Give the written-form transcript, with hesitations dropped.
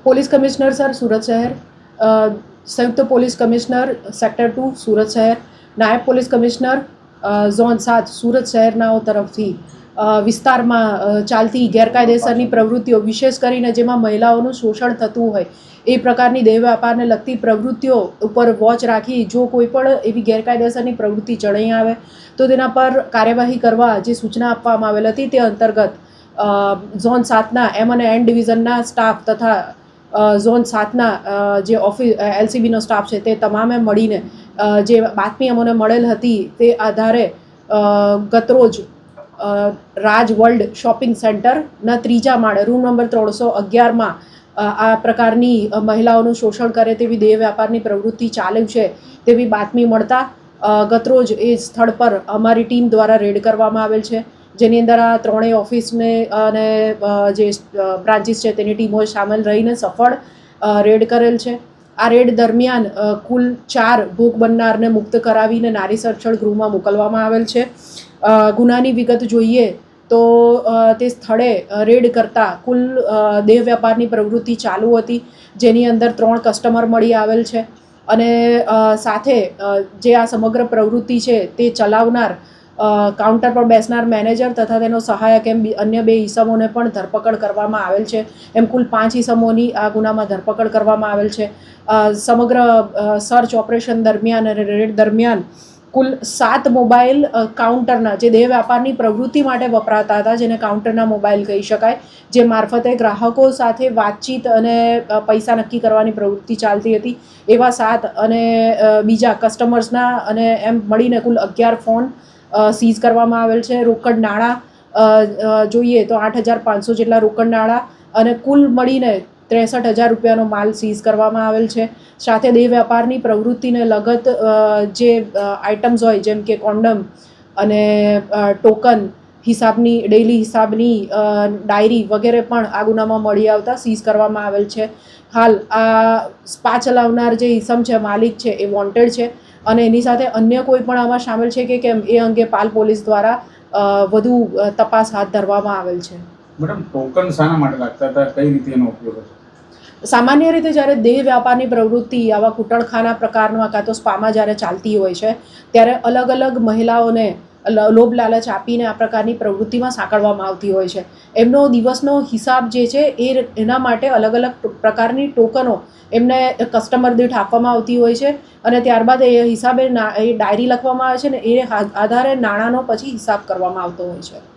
Police commissioner sir, Surat શહેર, સંયુક્ત police commissioner sector 2 Surat શહેર, નાયબ પોલીસ કમિશનર ઝોન 7 સુરત શહેરનાઓ તરફથી વિસ્તારમાં ચાલતી ગેરકાયદેસરની પ્રવૃત્તિઓ, વિશેષ કરીને જેમાં મહિલાઓનું શોષણ થતું હોય એ પ્રકારની દેહ વ્યાપારને લગતી પ્રવૃત્તિઓ ઉપર વોચ રાખી જો કોઈ પણ એવી ગેરકાયદેસરની પ્રવૃત્તિ જણાઈ આવે તો તેના પર કાર્યવાહી કરવા જે સૂચના આપવામાં આવેલ હતી તે અંતર્ગત ઝોન 7ના એમ અને એન ડિવિઝનના સ્ટાફ તથા ઝોન 7ના જે એલસીબીનો સ્ટાફ છે તે તમામે મળીને જે બાતમી અમને મળેલ હતી તે આધારે ગતરોજ રાજ વર્લ્ડ શોપિંગ સેન્ટરના 3જા માળે રૂમ નંબર 311માં આ પ્રકારની મહિલાઓનું શોષણ કરે તેવી દેહ વ્યાપારની પ્રવૃત્તિ ચાલુ છે તેવી બાતમી મળતા ગતરોજ એ સ્થળ પર અમારી ટીમ દ્વારા રેડ કરવામાં આવેલ છે, જેની અંદર આ ત્રણેય ઓફિસને અને જે બ્રાન્ચીસ છે તેની ટીમો સામેલ રહીને સફળ રેડ કરેલ છે. આ રેડ દરમિયાન કુલ 4 ભોગ બનનારને મુક્ત કરાવીને નારી સંરક્ષણ ગૃહમાં મોકલવામાં આવેલ છે. ગુનાની વિગત જોઈએ તો તે સ્થળે રેડ કરતા કુલ દેહ વ્યાપારની પ્રવૃત્તિ ચાલુ હતી, જેની અંદર 3 કસ્ટમર મળી આવેલ છે અને સાથે જે આ સમગ્ર પ્રવૃત્તિ છે તે ચલાવનાર કાઉન્ટર પર બેસનાર મેનેજર તથા તેનો સહાયક એમ અન્ય 2 ઈસમોને પણ ધરપકડ કરવામાં આવેલ છે. એમ કુલ 5 ઈસમોની આ ગુનામાં ધરપકડ કરવામાં આવેલ છે. સમગ્ર સર્ચ ઓપરેશન દરમિયાન અને રેડ દરમિયાન કુલ 7 મોબાઈલ કાઉન્ટરના જે દેહ વ્યાપારની પ્રવૃત્તિ માટે વપરાતા હતા, જેને કાઉન્ટરના મોબાઈલ કહી શકાય, જે મારફતે ગ્રાહકો સાથે વાતચીત અને પૈસા નક્કી કરવાની પ્રવૃત્તિ ચાલતી હતી, એવા 7 અને બીજા કસ્ટમર્સના અને એમ મળીને કુલ 11 ફોન સીઝ કરવામાં આવેલ છે. રોકડ નાણાં જોઈએ તો 8,500 જેટલા રોકડ નાણાં અને કુલ મળીને 63,000 રૂપિયાનો માલ સીઝ કરવામાં આવેલ છે. સાથે દેહ વ્યાપારની પ્રવૃત્તિને લગત જે આઇટમ્સ હોય જેમ કે કોન્ડમ અને ટોકન હિસાબની ડેઇલી હિસાબની ડાયરી વગેરે પણ આ ગુનામાં મળી આવતા સીઝ કરવામાં આવેલ છે. હાલ આ સ્પા ચલાવનાર જે ઈસમ છે, માલિક છે, એ વોન્ટેડ છે અને એની સાથે અન્ય કોઈ પણ આમાં સામેલ છે કે કેમ એ અંગે પાલ પોલીસ દ્વારા વધુ તપાસ હાથ ધરવામાં આવેલ છે. મેડમ, ટોકન શાના માટે લાગતા હતા, કઈ રીતે એનો ઉપયોગ હતો? સામાન્ય રીતે જ્યારે દેહ વ્યાપારની પ્રવૃત્તિ આવા કૂટણખાના પ્રકારમાં કાં તો સ્પામાં જ્યારે ચાલતી હોય છે ત્યારે અલગ અલગ મહિલાઓને લોભ લાલચ આપીને આ પ્રકારની પ્રવૃત્તિમાં સાંકળવામાં આવતી હોય છે. એમનો દિવસનો હિસાબ જે છે એના માટે અલગ અલગ પ્રકારની ટોકનો એમને કસ્ટમર દીઠ આપવામાં આવતી હોય છે અને ત્યારબાદ એ હિસાબે એ ડાયરી લખવામાં આવે છે ને એ આધારે નાણાંનો પછી હિસાબ કરવામાં આવતો હોય છે.